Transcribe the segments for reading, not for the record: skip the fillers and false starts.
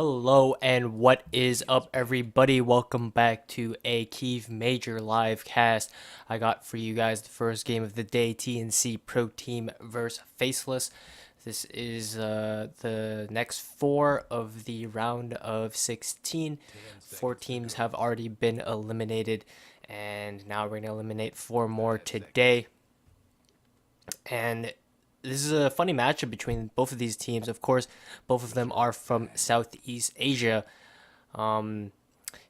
Hello and what is up, everybody? Welcome back to a Kiev Major live cast. I got for you guys the first game of the day, TNC Pro Team versus Faceless. This is the next four of the round of 16. Four teams have already been eliminated, and now we're going to eliminate four more today. And this is a funny matchup between both of these teams. Of course, both of them are from Southeast Asia. Um,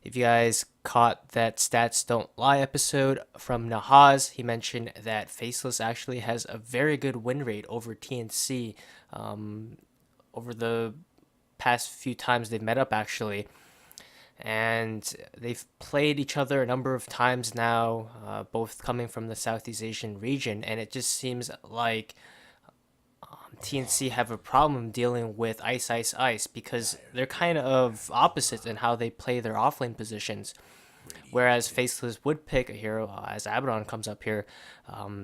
if you guys caught that Stats Don't Lie episode from Nahaz, he mentioned that Faceless actually has a very good win rate over TNC over the past few times they've met up, actually. And they've played each other a number of times now, both coming from the Southeast Asian region, and it just seems like TNC have a problem dealing with Ice Ice Ice because they're kind of opposites in how they play their offlane positions. Whereas Faceless would pick a hero, as Abaddon comes up here,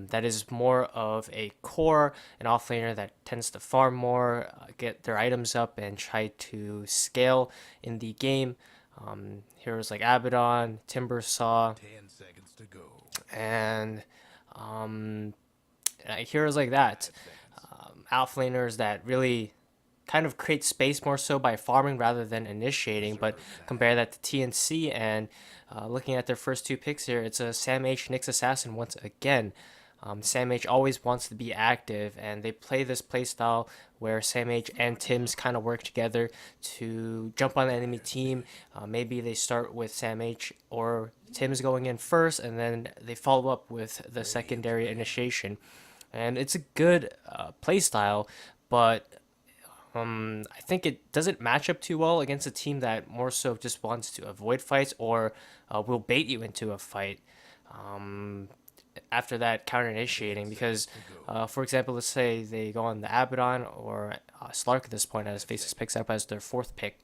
that is more of a core, an offlaner that tends to farm more, get their items up, and try to scale in the game. Heroes like Abaddon, Timber Saw, 10 seconds to go. and heroes like that. Outflaners that really kind of create space more so by farming rather than initiating. But compare that to TNC and looking at their first two picks here, it's a Sam H Nyx Assassin once again. Sam H always wants to be active, and they play this playstyle where Sam H and Tim's kind of work together to jump on the enemy team. Maybe they start with Sam H or Tim's going in first, and then they follow up with the secondary initiation. And it's a good play style, but I think it doesn't match up too well against a team that more so just wants to avoid fights or will bait you into a fight after that counter initiating. Because, for example, let's say they go on the Abaddon or Slark at this point, as Faces picks up as their fourth pick.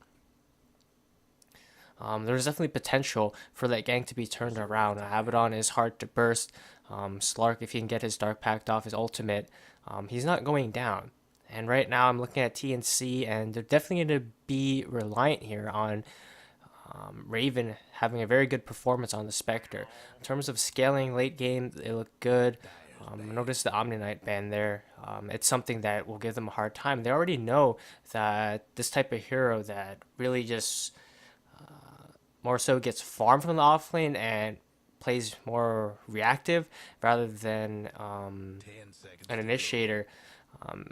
There's definitely potential for that gang to be turned around. Abaddon is hard to burst. Slark, if he can get his Dark Pact off his ultimate, he's not going down. And right now I'm looking at TNC, and they're definitely going to be reliant here on Raven having a very good performance on the Spectre. In terms of scaling late game, they look good. Notice the Omni Knight ban there. It's something that will give them a hard time. They already know that this type of hero that really just more so gets farmed from the offlane and plays more reactive rather than 10 seconds an to initiator.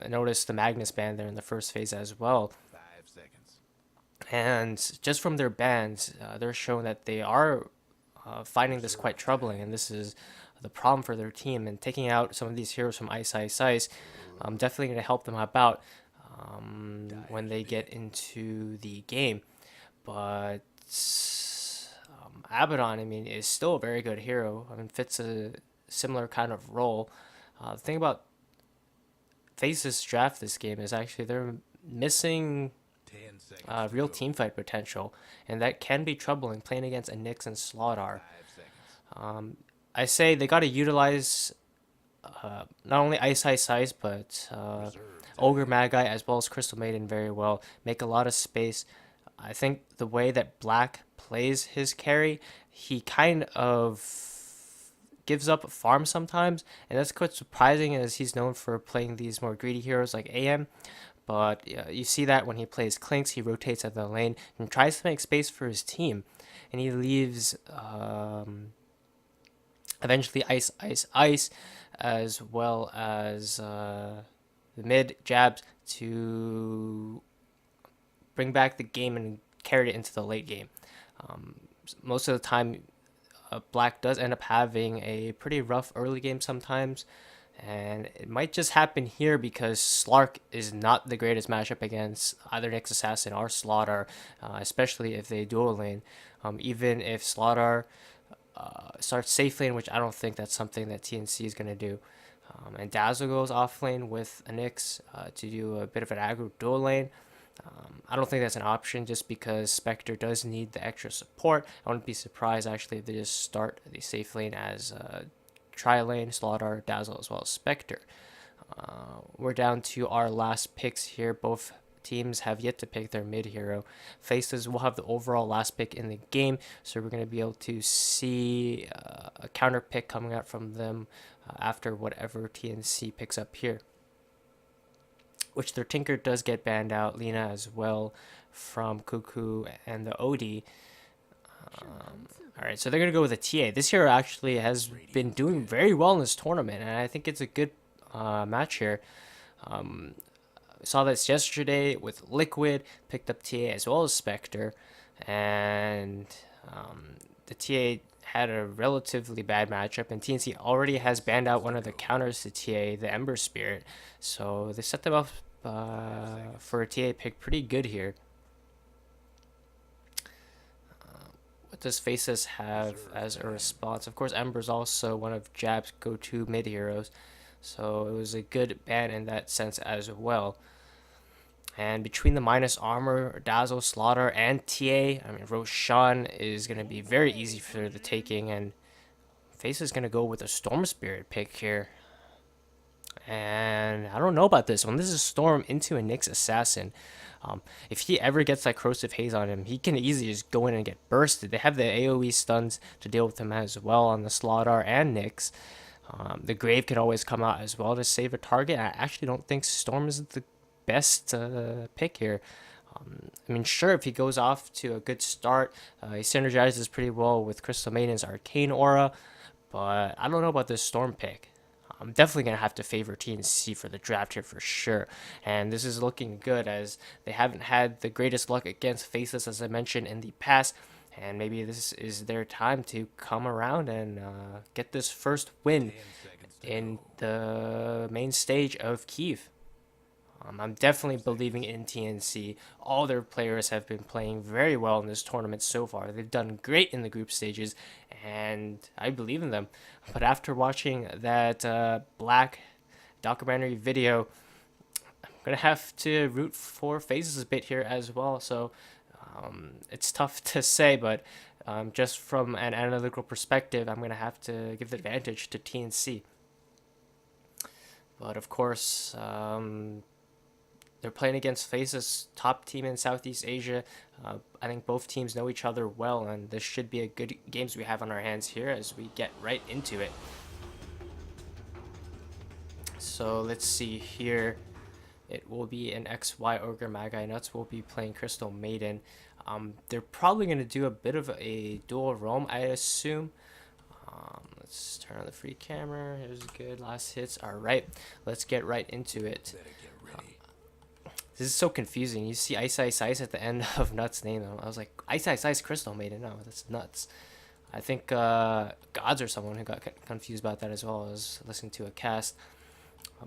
Notice the Magnus ban there in the first phase as well. go. 5 seconds. And just from their bans, they're showing that they are finding this quite troubling, and this is the problem for their team. And taking out some of these heroes from Ice Ice Ice, definitely going to help them out when they get into the game. But Abaddon, I mean, is still a very good hero. I mean, fits a similar kind of role. The thing about Faces draft this game is actually they're missing 10 seconds to real go. team fight potential, and that can be troubling playing against a Nyx and Slaughter. 5 seconds. I say they got to utilize not only Ice Ice Ice, but Reserve Ogre time. Magi as well as Crystal Maiden very well. Make a lot of space. I think the way that Black plays his carry, he kind of gives up farm sometimes, and that's quite surprising as he's known for playing these more greedy heroes like AM. But you see that when he plays Clinks, he rotates at the lane and tries to make space for his team, and he leaves eventually Ice Ice Ice as well as the mid jabs to bring back the game and carry it into the late game. Most of the time, Black does end up having a pretty rough early game sometimes, and it might just happen here because Slark is not the greatest matchup against either Nyx Assassin or Slaughter, especially if they dual lane. Even if Slaughter starts safe lane, which I don't think that's something that TNC is going to do. And Dazzle goes off lane with a Nyx to do a bit of an aggro dual lane. I don't think that's an option just because Spectre does need the extra support. I wouldn't be surprised actually if they just start the safe lane as Tri Lane, Slaughter, Dazzle, as well as Spectre. We're down to our last picks here. Both teams have yet to pick their mid hero. Faceless will have the overall last pick in the game, so we're going to be able to see a counter pick coming out from them after whatever TNC picks up here. Which their Tinker does get banned out, Lina as well from Cuckoo and the OD. Alright, so they're going to go with a TA. This hero actually has been doing very well in this tournament, and I think it's a good match here. Saw this yesterday with Liquid, picked up TA as well as Spectre, and the TA had a relatively bad matchup, and TNC already has banned out one of the counters to TA, the Ember Spirit, so they set them up for a TA pick pretty good here. What does Faceless have as a response? Of course, Ember's also one of Jab's go-to mid heroes, so it was a good ban in that sense as well. And between the minus armor, Dazzle, Slaughter, and TA, I mean, Roshan is going to be very easy for the taking, and Face is going to go with a Storm Spirit pick here. And I don't know about this one. This is Storm into a Nyx Assassin. If he ever gets like Corrosive Haze on him, he can easily just go in and get bursted. They have the AoE stuns to deal with him as well on the Slaughter and Nyx. The Grave can always come out as well to save a target. I actually don't think Storm is the best pick here. I mean, sure, if he goes off to a good start, he synergizes pretty well with Crystal Maiden's Arcane Aura, but I don't know about this Storm pick. I'm definitely going to have to favor TNC for the draft here for sure. And this is looking good as they haven't had the greatest luck against Faceless, as I mentioned in the past. And maybe this is their time to come around and get this first win in the main stage of Kiev. I'm definitely believing in TNC. All their players have been playing very well in this tournament so far. They've done great in the group stages, and I believe in them. But after watching that Black documentary video, I'm going to have to root for Faces a bit here as well. So it's tough to say, but just from an analytical perspective, I'm going to have to give the advantage to TNC. But of course, they're playing against Faces, top team in Southeast Asia. I think both teams know each other well, and this should be a good games we have on our hands here as we get right into it. So let's see here. It will be an XY Ogre Magi Nuts. We'll be playing Crystal Maiden. They're probably going to do a bit of a dual roam, I assume. Let's turn on the free camera. Here's good last hits. All right, let's get right into it. This is so confusing. You see Ice Ice Ice at the end of Nuts' name. I was like, Ice Ice Ice Crystal Maiden. No, that's Nuts. I think Gods or someone who got confused about that as well. I was listening to a cast.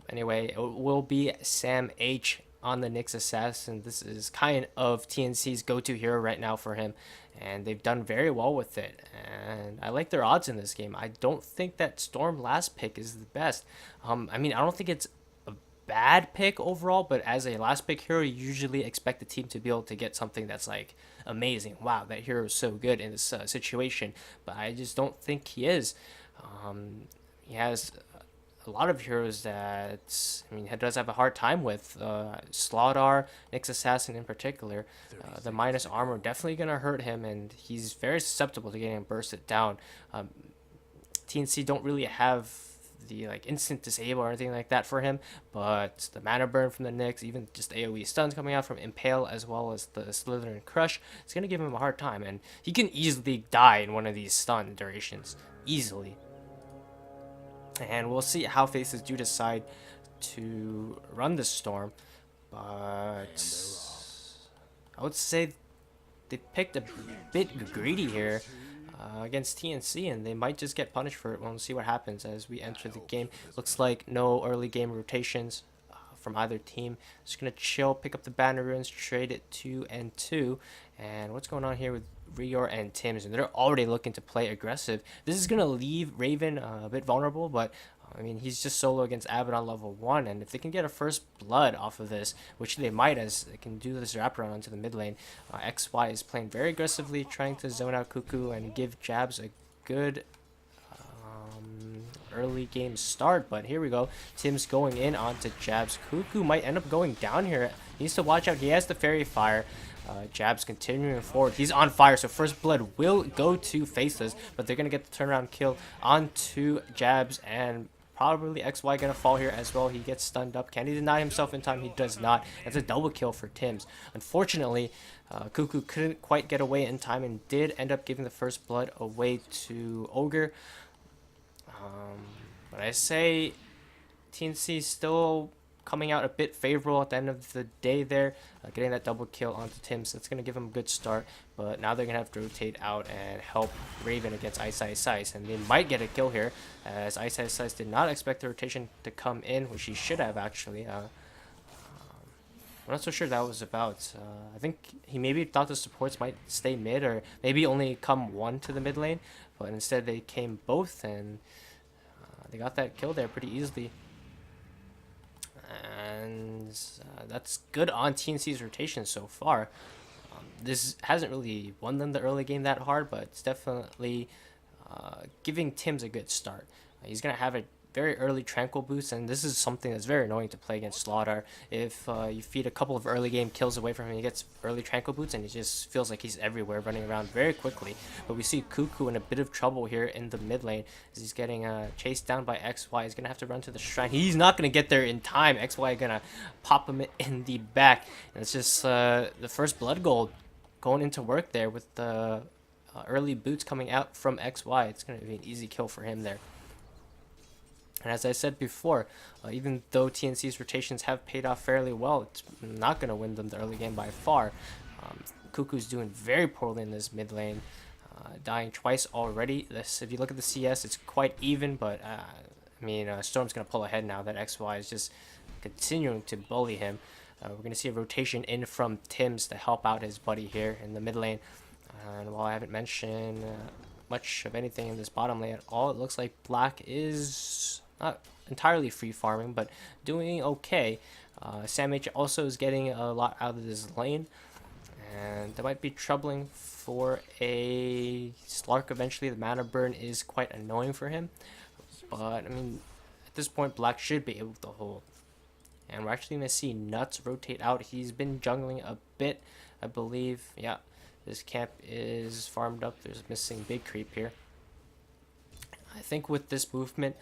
Anyway, it will be Sam H on the Nyx Assassin. This is kind of TNC's go-to hero right now for him, and they've done very well with it. And I like their odds in this game. I don't think that Storm last pick is the best. I mean, I don't think it's bad pick overall, but as a last pick hero, you usually expect the team to be able to get something that's like amazing. Wow, that hero is so good in this situation, but I just don't think he is. He has a lot of heroes that, I mean, he does have a hard time with. Slaughter, Nyx Assassin in particular, the minus armor definitely gonna hurt him, and he's very susceptible to getting bursted down. TNC don't really have the like instant disable or anything like that for him, but the mana burn from the Nyx, even just AoE stuns coming out from Impale as well as the Slytherin Crush, it's gonna give him a hard time, and he can easily die in one of these stun durations easily. And we'll see how Faces do decide to run this Storm, but I would say they picked a bit greedy here against TNC, and they might just get punished for it. We'll see what happens as we enter the game. Looks like no early game rotations from either team. Just gonna chill, pick up the banner runes, trade it 2 and 2. And what's going on here with Rior and Tim's? And they're already looking to play aggressive. This is gonna leave Raven a bit vulnerable, but I mean, he's just solo against Abaddon level 1, and if they can get a first blood off of this, which they might, as they can do this wraparound onto the mid lane, XY is playing very aggressively, trying to zone out Cuckoo and give Jabs a good early game start. But here we go. Tim's going in onto Jabs. Cuckoo might end up going down here. He needs to watch out. He has the Fairy Fire. Jabs continuing forward. He's on fire, so first blood will go to Faceless, but they're going to get the turnaround kill onto Jabs, and probably XY going to fall here as well. He gets stunned up. Can he deny himself in time? He does not. It's a double kill for Tims. Unfortunately, Cuckoo couldn't quite get away in time and did end up giving the first blood away to Ogre. But I say TNC still coming out a bit favorable at the end of the day there, getting that double kill onto Tims. That's going to give him a good start, but now they're going to have to rotate out and help Raven against Ice Ice Ice, and they might get a kill here, as Ice Ice Ice did not expect the rotation to come in, which he should have actually. I'm not so sure that was about. I think he maybe thought the supports might stay mid, or maybe only come one to the mid lane, but instead they came both, and they got that kill there pretty easily. And that's good on TNC's rotation so far. This hasn't really won them the early game that hard, but it's definitely giving Tims a good start. He's going to have a very early Tranquil boost, and this is something that's very annoying to play against Slaughter. If you feed a couple of early game kills away from him, he gets early Tranquil boots, and he just feels like he's everywhere, running around very quickly. But we see Cuckoo in a bit of trouble here in the mid lane, as he's getting chased down by XY. He's going to have to run to the shrine. He's not going to get there in time. XY going to pop him in the back, and it's just the first blood gold going into work there with the early boots coming out from XY. It's going to be an easy kill for him there. And as I said before, even though TNC's rotations have paid off fairly well, it's not going to win them the early game by far. Cuckoo's doing very poorly in this mid lane, dying twice already. If you look at the CS, it's quite even, but I mean, Storm's going to pull ahead now that XY is just continuing to bully him. We're going to see a rotation in from Tims to help out his buddy here in the mid lane. And while I haven't mentioned much of anything in this bottom lane at all, it looks like Black is not entirely free farming, but doing okay. Sam H also is getting a lot out of this lane, and that might be troubling for a Slark eventually. The mana burn is quite annoying for him, but I mean, at this point Black should be able to hold. And we're actually going to see Nuts rotate out. He's been jungling a bit, I believe. Yeah, this camp is farmed up. There's a missing big creep here. I think with this movement,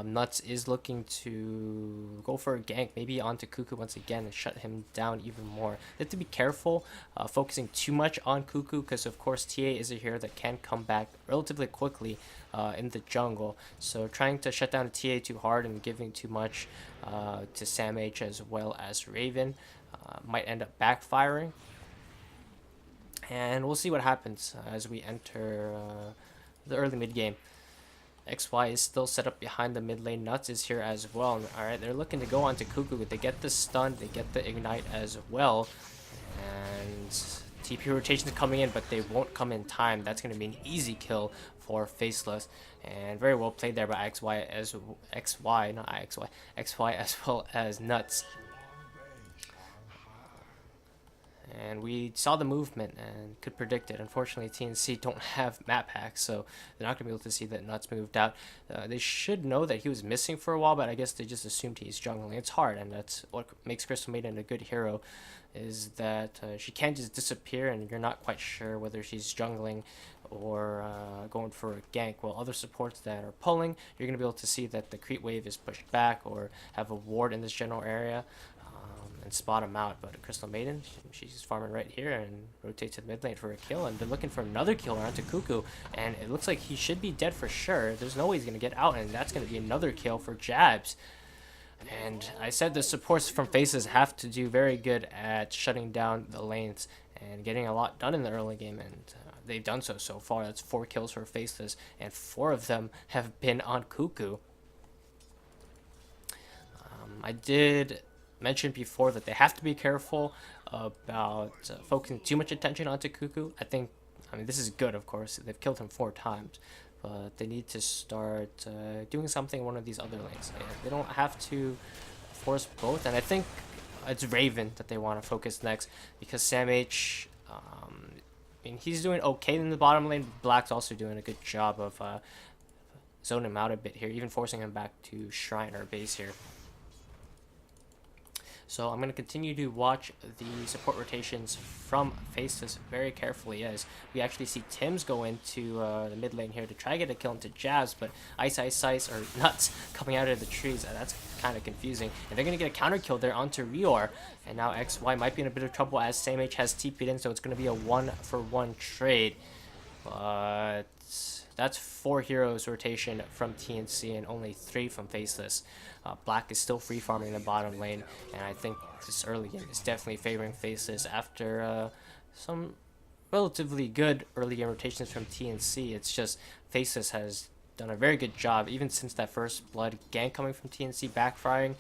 Nuts is looking to go for a gank, maybe onto Cuckoo once again, and shut him down even more. They have to be careful focusing too much on Cuckoo, because of course TA is a hero that can come back relatively quickly in the jungle. So trying to shut down TA too hard and giving too much to Sam H as well as Raven might end up backfiring. And we'll see what happens as we enter the early mid game. XY is still set up behind the mid lane. Nuts is here as well. Alright, they're looking to go on to Cuckoo. They get the stun, they get the ignite as well. And TP rotations coming in, but they won't come in time. That's going to be an easy kill for Faceless. And very well played there by XY as XY as well as Nuts. And we saw the movement and could predict it. Unfortunately, TNC don't have map hacks, so they're not going to be able to see that Nuts moved out. They should know that he was missing for a while, but I guess they just assumed he's jungling. It's hard, and that's what makes Crystal Maiden a good hero, is that she can't just disappear and you're not quite sure whether she's jungling or going for a gank. While other supports that are pulling, you're going to be able to see that the creep wave is pushed back or have a ward in this general area. And spot him out. But Crystal Maiden, she's farming right here and rotates to the mid lane for a kill, and they're looking for another kill onto Cuckoo, and it looks like he should be dead for sure. There's no way he's going to get out, and that's going to be another kill for Jabs. And I said the supports from Faces have to do very good at shutting down the lanes and getting a lot done in the early game, and they've done so far. That's 4 kills for Faceless, and 4 of them have been on Cuckoo. I did mentioned before that they have to be careful about focusing too much attention onto Cuckoo. I mean, this is good, of course. They've killed him 4 times, but they need to start doing something in one of these other lanes. They don't have to force both, and I think it's Raven that they want to focus next, because Sam H, I mean, he's doing okay in the bottom lane, but Black's also doing a good job of zoning him out a bit here, even forcing him back to Shrine or base here. So I'm going to continue to watch the support rotations from Faceless very carefully as we actually see Tim's go into the mid lane here to try to get a kill into Jazz, but Ice or Nuts coming out of the trees. That's kind of confusing. And they're going to get a counter kill there onto Rior. And now XY might be in a bit of trouble as SameH has TP'd in, so it's going to be a 1-for-1 trade. But that's 4 heroes rotation from TNC and only 3 from Faceless. Black is still free farming in the bottom lane, and I think this early game is definitely favoring Faceless after some relatively good early game rotations from TNC. It's just Faceless has done a very good job, even since that first blood gank coming from TNC backfiring,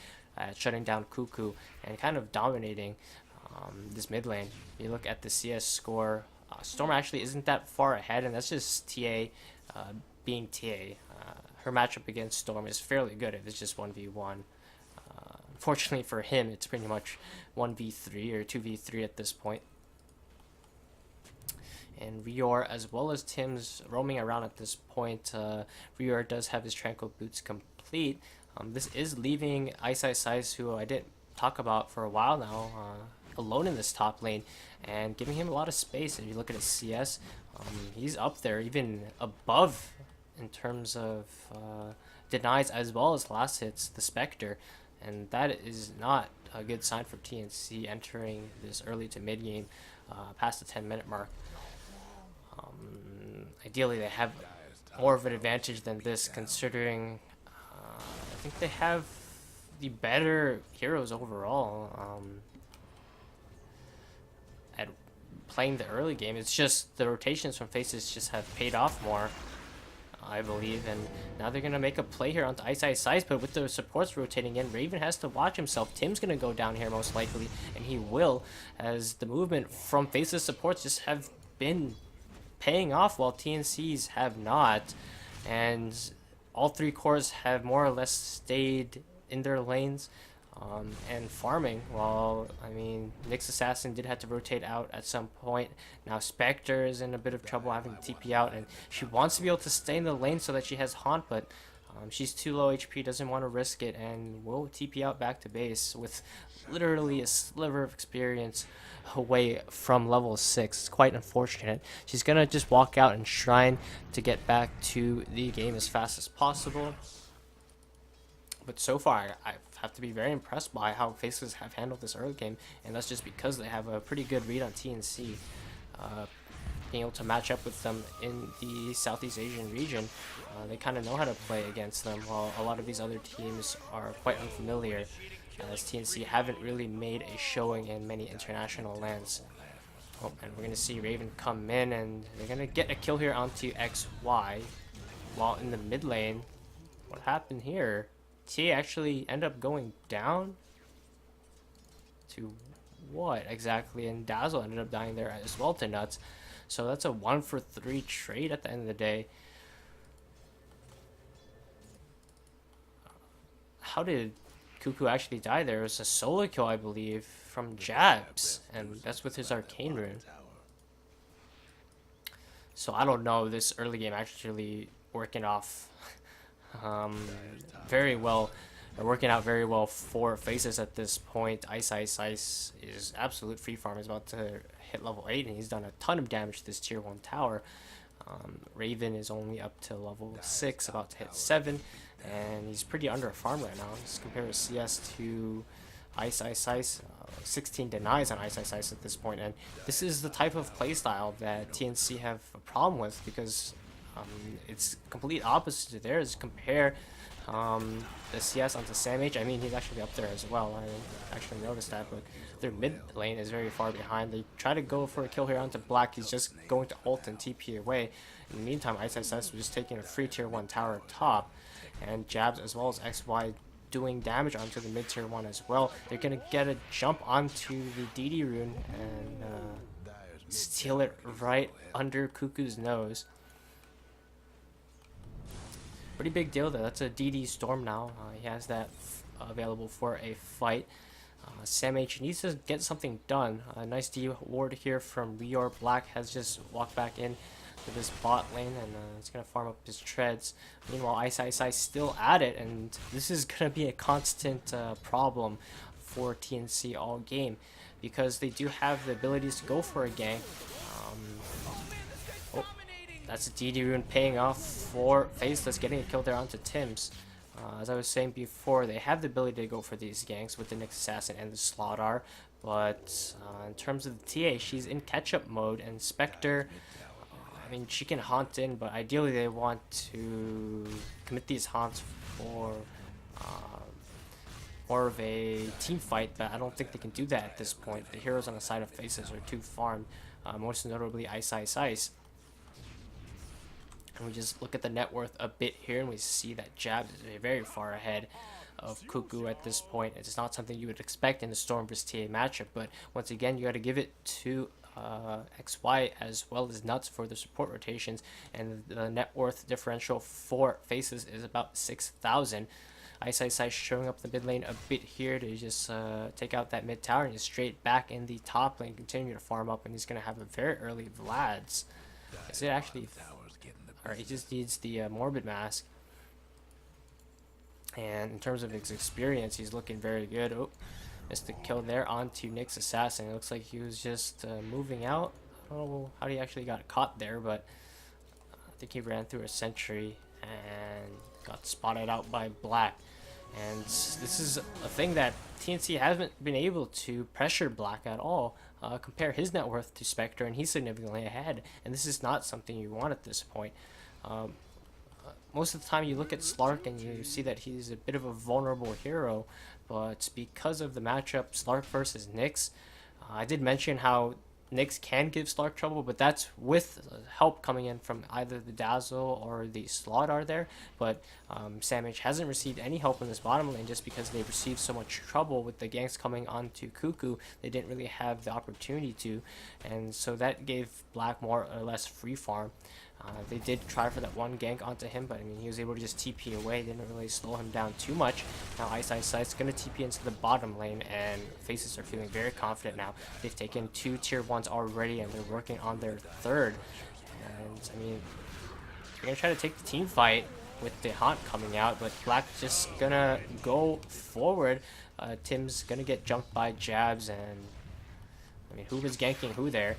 shutting down Cuckoo, and kind of dominating this mid lane. You look at the CS score, Storm actually isn't that far ahead, and that's just TA being TA. Her matchup against Storm is fairly good if it's just 1v1. Unfortunately for him, it's pretty much 1v3 or 2v3 at this point. And Rior, as well as Tim's roaming around at this point. Rior does have his Tranquil Boots complete. This is leaving Ice, who I didn't talk about for a while now, alone in this top lane, and giving him a lot of space. If you look at his CS, he's up there, even above in terms of denies as well as last hits, the Spectre, and that is not a good sign for TNC entering this early to mid game past the 10-minute mark. Ideally, they have more of an advantage than this, considering I think they have the better heroes overall at playing the early game. It's just the rotations from Faces just have paid off more, I believe, and now they're gonna make a play here onto Ice, but with the supports rotating in, Raven has to watch himself. Tim's gonna go down here most likely, and he will, as the movement from Faceless supports just have been paying off while TNC's have not, and all 3 cores have more or less stayed in their lanes and farming. While, I mean, Nyx Assassin did have to rotate out at some point. Now Spectre is in a bit of trouble having to TP out, and she wants to be able to stay in the lane so that she has Haunt, but she's too low HP, doesn't want to risk it, and will TP out back to base with literally a sliver of experience away from level 6. It's quite unfortunate. She's gonna just walk out and shrine to get back to the game as fast as possible. But so far, I have to be very impressed by how Faceless have handled this early game, and that's just because they have a pretty good read on TNC. Being able to match up with them in the Southeast Asian region, they kind of know how to play against them, while a lot of these other teams are quite unfamiliar, as TNC haven't really made a showing in many international lands. Oh, and we're going to see Raven come in, and they're going to get a kill here onto XY, while in the mid lane, what happened here? T actually end up going down to what exactly, and Dazzle ended up dying there as well to Nuts. So that's a 1-for-3 trade at the end of the day. How did Cuckoo actually die there? It was a solo kill, I believe, from Jabs, and that's with his Arcane Rune. So I don't know, this early game actually working off very well. They're working out very well for Faces at this point. Ice is absolute free farm. He's about to hit level 8, and he's done a ton of damage to this tier 1 tower. Raven is only up to level 6, about to hit 7, and he's pretty under a farm right now. Just compare his CS to Ice. 16 denies on Ice at this point, and this is the type of playstyle that TNC have a problem with, because it's complete opposite to theirs. Compare the CS onto SamH. I mean, he's actually up there as well. I didn't actually notice that, but their mid lane is very far behind. They try to go for a kill here onto Black. He's just going to ult and TP away. In the meantime, Ice was just taking a free tier 1 tower top, and Jabs as well as XY doing damage onto the mid tier 1 as well. They're gonna get a jump onto the DD rune and steal it right under Cuckoo's nose. Pretty big deal though. That's a DD Storm now. He has that available for a fight. SamH needs to get something done. A nice D ward here from Rior. Black has just walked back in to this bot lane, and it's going to farm up his treads. Meanwhile, Ice still at it, and this is going to be a constant problem for TNC all game, because they do have the abilities to go for a gank. Oh, that's a DD rune paying off for Faceless, getting a kill there onto Tim's. As I was saying before, they have the ability to go for these ganks with the Nyx Assassin and the Slaughter, but in terms of the TA, she's in catch-up mode, and Spectre, I mean, she can haunt in, but ideally they want to commit these haunts for more of a team fight, but I don't think they can do that at this point. The heroes on the side of Faces are too farmed, most notably Ice Ice Ice. And we just look at the net worth a bit here, and we see that Jabs is very far ahead of Cuckoo at this point. It's not something you would expect in the Storm vs TA matchup, but once again, you got to give it to XY as well as Nuts for the support rotations, and the net worth differential for Faces is about 6,000. Ice Ice Ice showing up the mid lane a bit here to just take out that mid tower, and he's straight back in the top lane, continue to farm up, and he's going to have a very early Vlad's. Is it actually... Alright, he just needs the Morbid Mask. And in terms of his experience, he's looking very good. Oh, missed the kill there onto Nyx Assassin. It looks like he was just moving out. I don't know how he actually got caught there, but I think he ran through a sentry and got spotted out by Black. And this is a thing that TNC hasn't been able to pressure Black at all. Compare his net worth to Spectre, and he's significantly ahead. And this is not something you want at this point. Most of the time you look at Slark and you see that he's a bit of a vulnerable hero, but because of the matchup Slark versus Nyx, I did mention how Nyx can give Slark trouble, but that's with help coming in from either the Dazzle or the Slaughter there. But Sam H hasn't received any help in this bottom lane just because they've received so much trouble with the ganks coming onto Cuckoo. They didn't really have the opportunity to, and so that gave Black more or less free farm. They did try for that one gank onto him, but I mean, he was able to just TP away. Didn't really slow him down too much. Now Ice Ice Ice going to TP into the bottom lane, and Faces are feeling very confident now. They've taken 2 tier 1s already, and they're working on their 3rd. And I mean, they're going to try to take the team fight with the Haunt coming out, but Black just going to go forward. Tim's going to get jumped by Jabs, and I mean, who was ganking who there?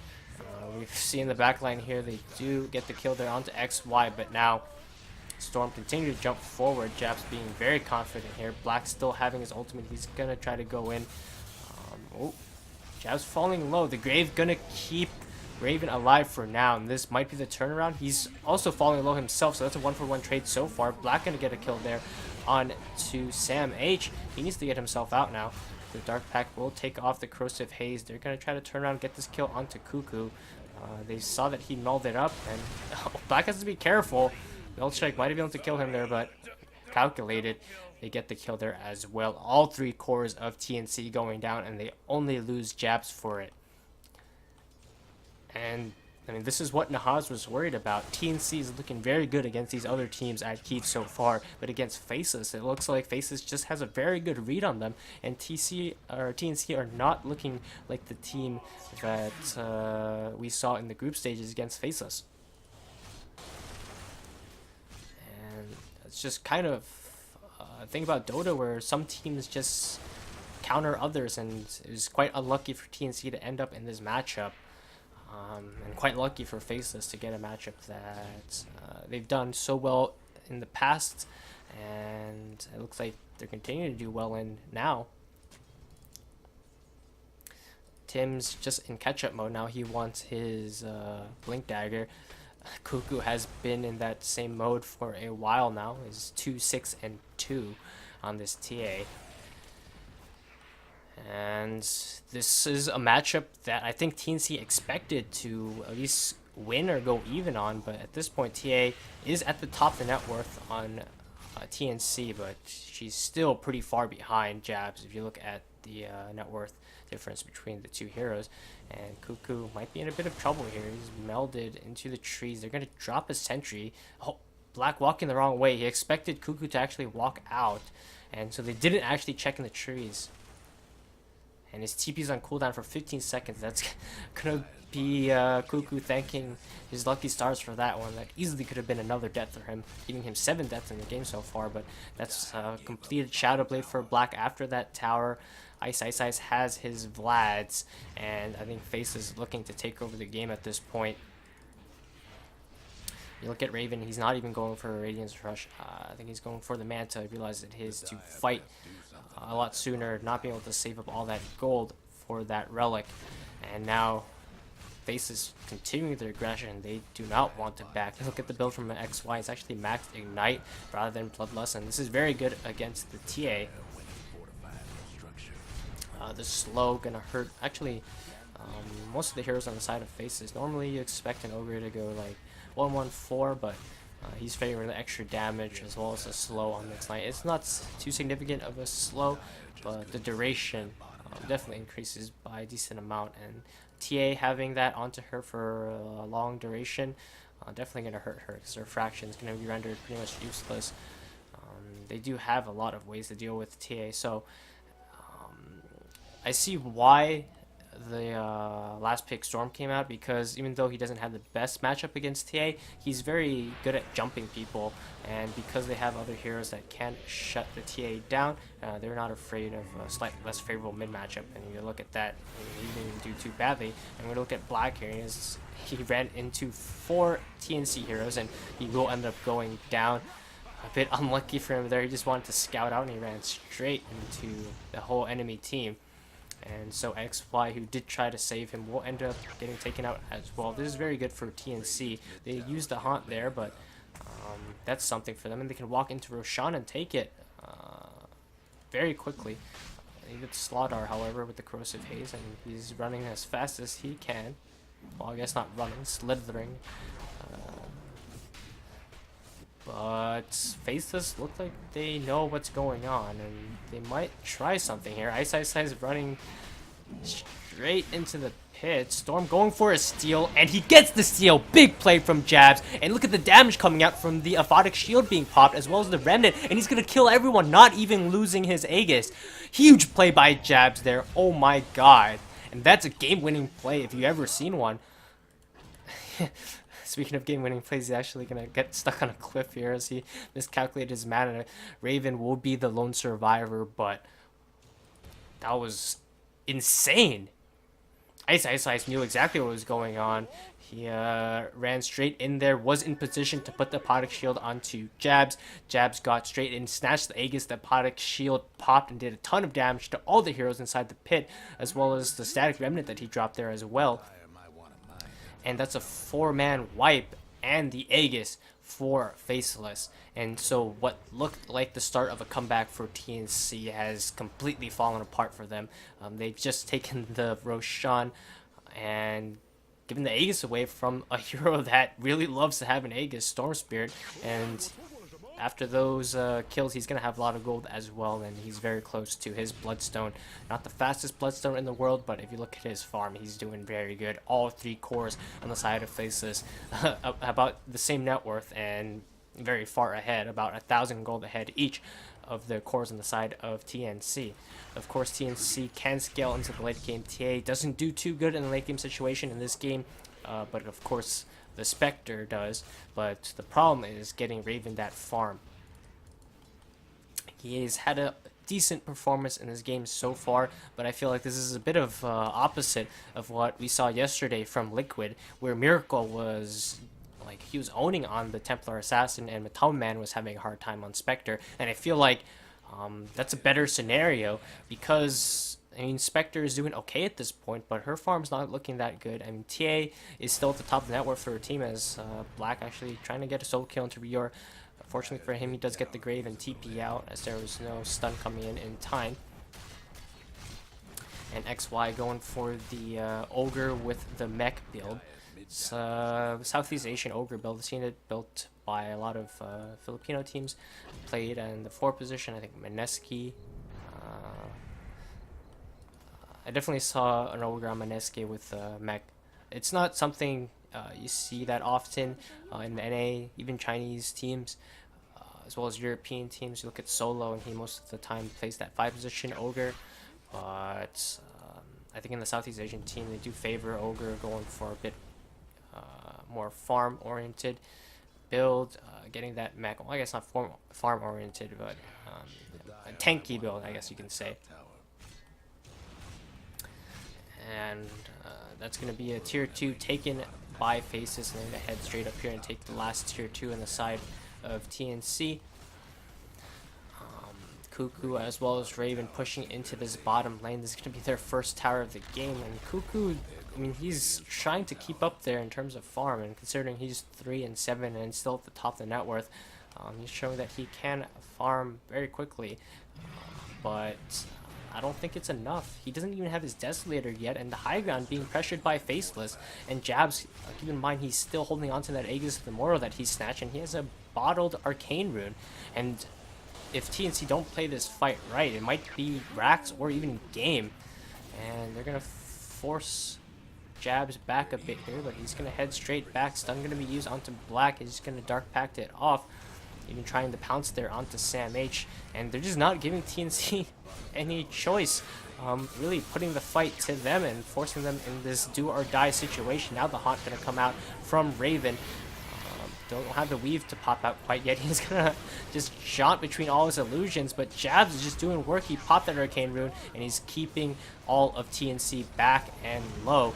We see in the backline here, they do get the kill there onto XY, but now Storm continue to jump forward. Jabs being very confident here. Black still having his ultimate. He's going to try to go in. Oh, Jabs falling low. The Grave going to keep Raven alive for now, and this might be the turnaround. He's also falling low himself, so that's a 1-for-1 trade so far. Black going to get a kill there on to Sam H. He needs to get himself out now. The Dark Pack will take off the Corrosive Haze. They're going to try to turn around and get this kill onto Cuckoo. They saw that he nulled it up, and Black has to be careful. Milchek might have been able to kill him there, but calculated. They get the kill there as well. All 3 cores of TNC going down, and they only lose Jabs for it. And I mean, this is what Nahaz was worried about. TNC is looking very good against these other teams at Kiev so far, but against Faceless, it looks like Faceless just has a very good read on them, and TNC are not looking like the team that we saw in the group stages against Faceless. And it's just kind of a thing about Dota where some teams just counter others, and it was quite unlucky for TNC to end up in this matchup. And quite lucky for Faceless to get a matchup that they've done so well in the past, and it looks like they're continuing to do well in now. Tim's just in catch-up mode now. He wants his Blink Dagger. Cuckoo has been in that same mode for a while now. Is 2, 6, and 2 on this TA. And this is a matchup that I think TNC expected to at least win or go even on, but at this point TA is at the top of the net worth on TNC, but she's still pretty far behind Jabs if you look at the net worth difference between the 2 heroes. And Cuckoo might be in a bit of trouble here. He's melded into the trees. They're going to drop a sentry. Oh, Black walking the wrong way. He expected Cuckoo to actually walk out, and so they didn't actually check in the trees. And his TP's on cooldown for 15 seconds. That's gonna be Cuckoo thanking his lucky stars for that one. That easily could have been another death for him, giving him 7 deaths in the game so far. But that's completed Shadow Blade for Black after that tower. Ice has his Vlads, and I think Face is looking to take over the game at this point. You look at Raven, he's not even going for a Radiance Rush. I think he's going for the Manta. He realized it is to fight a lot sooner, not being able to save up all that gold for that relic. And now Face is continuing their aggression. They do not want to back. Look at the build from XY. It's actually maxed Ignite rather than Bloodlust, and this is very good against the TA. The slow gonna hurt. Actually, most of the heroes on the side of Faces. Normally you expect an Ogre to go like 1-1-4, but he's favoring the extra damage as well as the slow on next line. It's not too significant of a slow, but the duration definitely increases by a decent amount. And TA having that onto her for a long duration definitely going to hurt her because her fraction is going to be rendered pretty much useless. They do have a lot of ways to deal with TA, so I see why the last pick Storm came out, because even though he doesn't have the best matchup against TA, he's very good at jumping people, and because they have other heroes that can shut the TA down, they're not afraid of a slightly less favorable mid matchup. And you look at that, he didn't do too badly. And we look at Black here, he ran into 4 TNC heroes, and he will end up going down. A bit unlucky for him there. He just wanted to scout out, and he ran straight into the whole enemy team. And so XY, who did try to save him, will end up getting taken out as well. This is very good for TNC. They used the haunt there, but that's something for them. And they can walk into Roshan and take it very quickly. They get Slaughdar, however, with the Corrosive Haze, and he's running as fast as he can. Well, I guess not running, slithering. But Faceless look like they know what's going on, and they might try something here. Ice is running straight into the pit. Storm going for a steal, and he gets the steal. Big play from Jabs, and look at the damage coming out from the Aphotic Shield being popped, as well as the Remnant, and he's going to kill everyone, not even losing his Aegis. Huge play by Jabs there. Oh my god. And that's a game-winning play if you've ever seen one. Speaking of game-winning plays, he's actually going to get stuck on a cliff here as he miscalculated his mana. Raven will be the lone survivor, but that was insane. Ice knew exactly what was going on. He ran straight in there, was in position to put the Aphotic Shield onto Jabs. Jabs got straight in, snatched the Aegis. The Aphotic Shield popped and did a ton of damage to all the heroes inside the pit, as well as the Static Remnant that he dropped there as well. And that's a 4-man wipe and the Aegis for Faceless. And so what looked like the start of a comeback for TNC has completely fallen apart for them. They've just taken the Roshan and given the Aegis away from a hero that really loves to have an Aegis, Storm Spirit. And after those kills, he's going to have a lot of gold as well, and he's very close to his Bloodstone. Not the fastest Bloodstone in the world, but if you look at his farm, he's doing very good. All 3 cores on the side of Faceless, about the same net worth and very far ahead, about 1,000 gold ahead each of the cores on the side of TNC. Of course, TNC can scale into the late game. TA doesn't do too good in the late game situation in this game, but of course the Spectre does, but the problem is getting Raven that farm. He has had a decent performance in this game so far, but I feel like this is a bit of opposite of what we saw yesterday from Liquid, where Miracle was like, he was owning on the Templar Assassin and Metal Man was having a hard time on Spectre, and I feel like that's a better scenario because, I mean, Spectre is doing okay at this point, but her farm's not looking that good. I mean, TA is still at the top of the net worth for her team, as Black actually trying to get a solo kill into Rior. Fortunately for him, he does get the Grave and TP out, as there was no stun coming in time. And XY going for the Ogre with the mech build. It's Southeast Asian Ogre build. I've seen it built by a lot of Filipino teams. Played in the 4 position, I think Maneski. I definitely saw an Ogre on Maneski with mech. It's not something you see that often in the NA, even Chinese teams, as well as European teams. You look at Solo, and he most of the time plays that 5 position Ogre. But I think in the Southeast Asian team, they do favor Ogre going for a bit more farm-oriented build, getting that mech. Well, I guess not farm-oriented, but a tanky build, I guess you can say. and that's going to be a tier 2 taken by Faceless, and they're going to head straight up here and take the last tier 2 on the side of TNC. Cuckoo as well as Raven pushing into this bottom lane. This is going to be their first tower of the game, and Cuckoo, I mean, he's trying to keep up there in terms of farm, and considering he's 3 and 7 and still at the top of the net worth, he's showing that he can farm very quickly, but I don't think it's enough. He doesn't even have his Desolator yet, and the high ground being pressured by Faceless, and Jabs, keep in mind, he's still holding on to that Aegis of the Immortal that he's snatched, and he has a bottled Arcane Rune, and if TNC don't play this fight right, it might be Rax or even game, and they're going to force Jabs back a bit here, but he's going to head straight back. Stun going to be used onto Black. He's just going to Dark Pact it off, even trying to pounce there onto Sam H, and they're just not giving TNC any choice, really putting the fight to them and forcing them in this do or die situation. Now the Haunt going to come out from Raven. Don't have the weave to pop out quite yet. He's gonna just jaunt between all his illusions, but Jabs is just doing work. He popped that Arcane Rune, and he's keeping all of TNC back and low.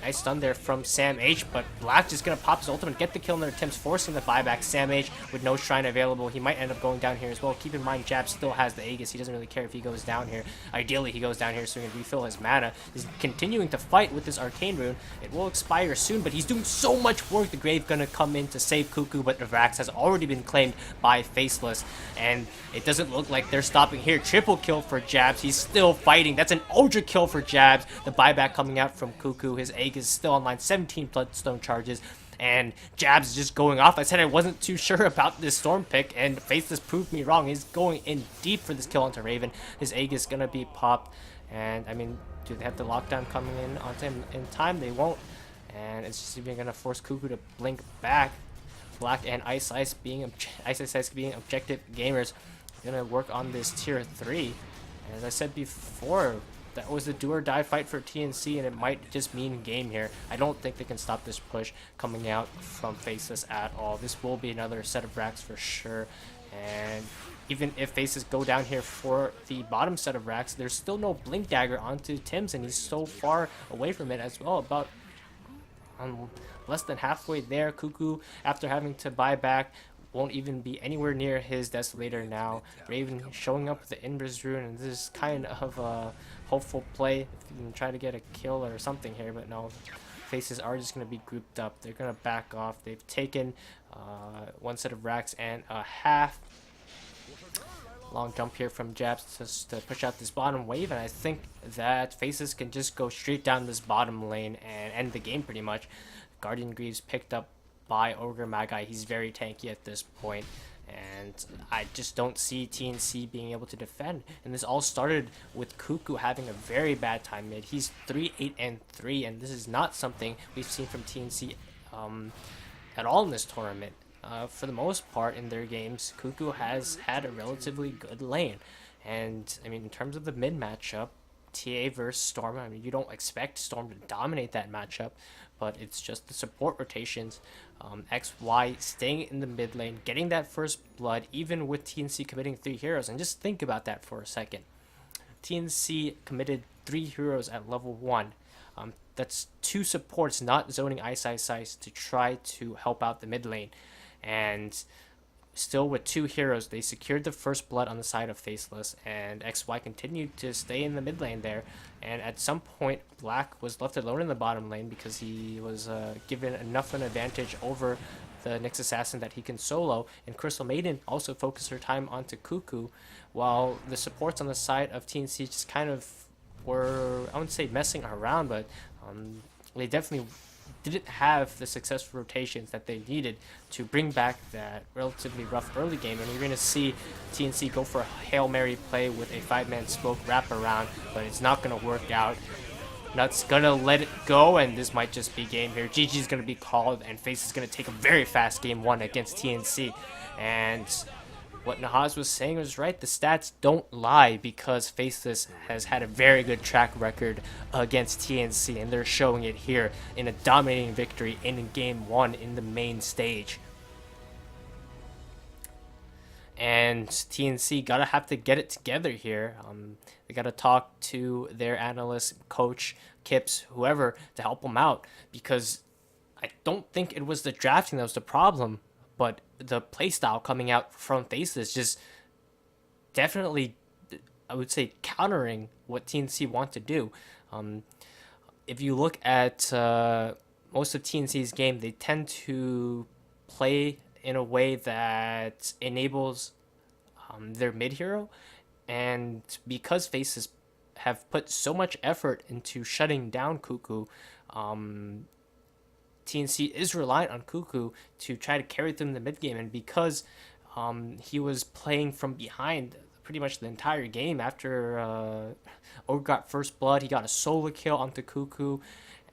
Nice stun there from Sam H, but Black just gonna pop his ultimate, get the kill in their attempts, forcing the buyback. Sam H with no shrine available. He might end up going down here as well. Keep in mind, Jab still has the Aegis. He doesn't really care if he goes down here. Ideally, he goes down here so he can refill his mana. He's continuing to fight with this Arcane Rune. It will expire soon, but he's doing so much work. The Grave gonna come in to save Cuckoo, but the Vax has already been claimed by Faceless, and it doesn't look like they're stopping here. Triple kill for Jabs. He's still fighting. That's an ultra kill for Jabs. The buyback coming out from Cuckoo. His Aegis is still online, 17 Bloodstone charges, and Jabs is just going off. I said I wasn't too sure about this Storm pick, and Faceless proved me wrong. He's going in deep for this kill onto Raven. His Aegis is gonna be popped, and I mean, do they have the lockdown coming in onto him in time? They won't, and it's just even gonna force Cuckoo to blink back. Black and Ice Ice being objective gamers, gonna work on this tier 3. And as I said before, that was a do or die fight for TNC, and it might just mean game here. I don't think they can stop this push coming out from Faceless at all. This will be another set of racks for sure, and even if Faces go down here for the bottom set of racks, there's still no Blink Dagger onto Tim's, and he's so far away from it as well, about less than halfway there. Cuckoo, after having to buy back, won't even be anywhere near his Desolator now. Raven showing up with the Inver's Rune, and this is kind of a hopeful play if you can try to get a kill or something here, but no. Faces are just going to be grouped up. They're going to back off. They've taken one set of racks and a half. Long jump here from Jabs just to push out this bottom wave, and I think that Faces can just go straight down this bottom lane and end the game pretty much. Guardian Greaves picked up by Ogre Magi. He's very tanky at this point, and I just don't see TNC being able to defend. And this all started with Cuckoo having a very bad time mid. He's 3-8-3, and this is not something we've seen from TNC at all in this tournament. For the most part in their games, Cuckoo has had a relatively good lane, and I mean, in terms of the mid matchup, TA versus Storm, I mean, you don't expect Storm to dominate that matchup, but it's just the support rotations. XY staying in the mid lane, getting that first blood, even with TNC committing 3 heroes. And just think about that for a second. TNC committed 3 heroes at level 1. That's 2 supports not zoning Ice Ice Ice to try to help out the mid lane. And still with 2 heroes, they secured the first blood on the side of Faceless, and XY continued to stay in the mid lane there. And at some point, Black was left alone in the bottom lane because he was given enough an advantage over the Nyx Assassin that he can solo. And Crystal Maiden also focused her time onto Cuckoo, while the supports on the side of TNC just kind of were, I wouldn't say messing around, but they definitely didn't have the successful rotations that they needed to bring back that relatively rough early game. And you're going to see TNC go for a Hail Mary play with a 5-man smoke wraparound, but it's not going to work out. Nuts going to let it go, and this might just be game here. GG's going to be called, and Face is going to take a very fast game 1 against TNC. And what Nahaz was saying was right. The stats don't lie, because Faceless has had a very good track record against TNC, and they're showing it here in a dominating victory in game 1 in the main stage. And TNC gotta have to get it together here. They gotta talk to their analyst, coach, Kips, whoever, to help them out because I don't think it was the drafting that was the problem, but the playstyle coming out from Faceless just definitely, I would say, countering what TNC want to do. Um, if you look at most of TNC's game, they tend to play in a way that enables their mid hero, and because Faces have put so much effort into shutting down Cuckoo, um, TNC is reliant on Cuckoo to try to carry them in the mid game, and because he was playing from behind pretty much the entire game after Og got first blood, he got a solo kill onto Cuckoo,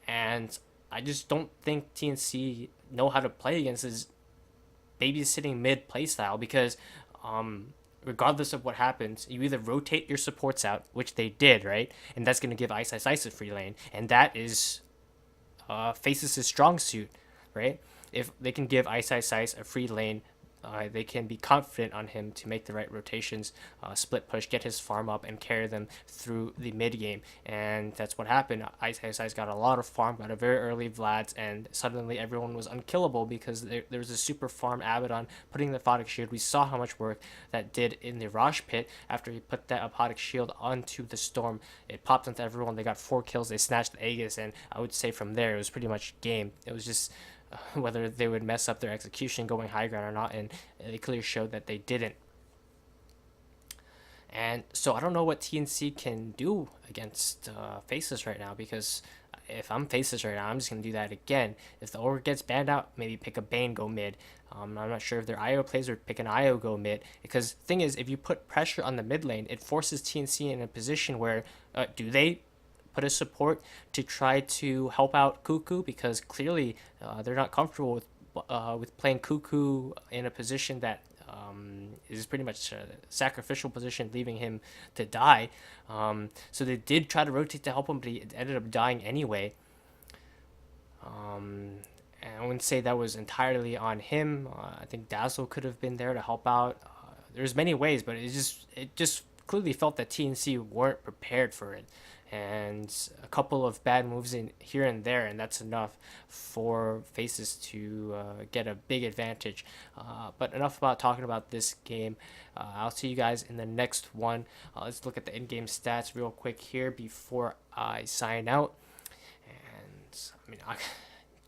and I just don't think TNC know how to play against his babysitting mid playstyle because regardless of what happens, you either rotate your supports out, which they did, right? And that's going to give Ice Ice Ice a free lane. And that is Faces' strong suit, right? If they can give Ice Ice Ice a free lane, they can be confident on him to make the right rotations, split push, get his farm up, and carry them through the mid game. And that's what happened. Ice Ice Ice got a lot of farm, got a very early Vlad's, and suddenly everyone was unkillable because there was a super farm Abaddon putting the Aphotic Shield. We saw how much work that did in the Rosh Pit after he put that Aphotic Shield onto the Storm. It popped onto everyone. They got 4 kills. They snatched the Aegis, and I would say from there it was pretty much game. It was just whether they would mess up their execution going high ground or not, and they clearly showed that they didn't. And so I don't know what TNC can do against Faceless right now because if I'm Faceless right now, I'm just going to do that again. If the Orc gets banned out, maybe pick a Bane, go mid. I'm not sure if their IO plays or pick an IO, go mid. Because the thing is, if you put pressure on the mid lane, it forces TNC in a position where do they put a support to try to help out Cuckoo because clearly they're not comfortable with playing Cuckoo in a position that is pretty much a sacrificial position, leaving him to die. So they did try to rotate to help him, but he ended up dying anyway. And I wouldn't say that was entirely on him. I think Dazzle could have been there to help out. There's many ways, but it just clearly felt that TNC weren't prepared for it, and a couple of bad moves in here and there, and that's enough for Faces to get a big advantage. But enough about talking about this game. I'll see you guys in the next one. Let's look at the in-game stats real quick here before I sign out. And I mean,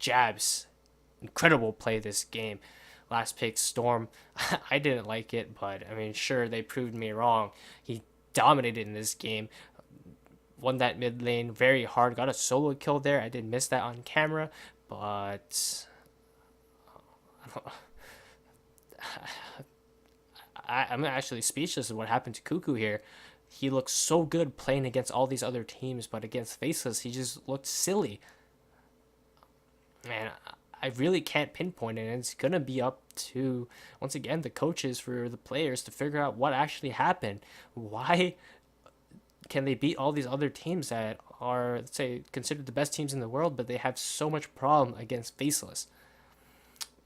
Jabs, incredible play this game. Last pick Storm, I didn't like it, but I mean, sure, they proved me wrong. He dominated in this game, won that mid lane very hard, got a solo kill there. I did miss that on camera, but I'm actually speechless of what happened to Cuckoo here. He looked so good playing against all these other teams, but against Faceless, he just looked silly. Man, I really can't pinpoint it, and it's gonna be up to once again the coaches for the players to figure out what actually happened. Why can they beat all these other teams that are, let's say, considered the best teams in the world, but they have so much problem against Faceless?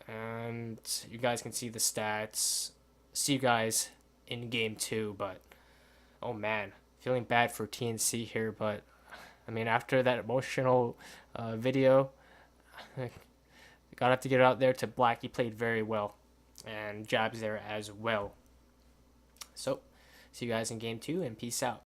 And you guys can see the stats. See you guys in game 2, but oh man, feeling bad for TNC here, but I mean, after that emotional video, gotta have to get it out there to Black. He played very well, and Jabs there as well. So, see you guys in game 2, and peace out.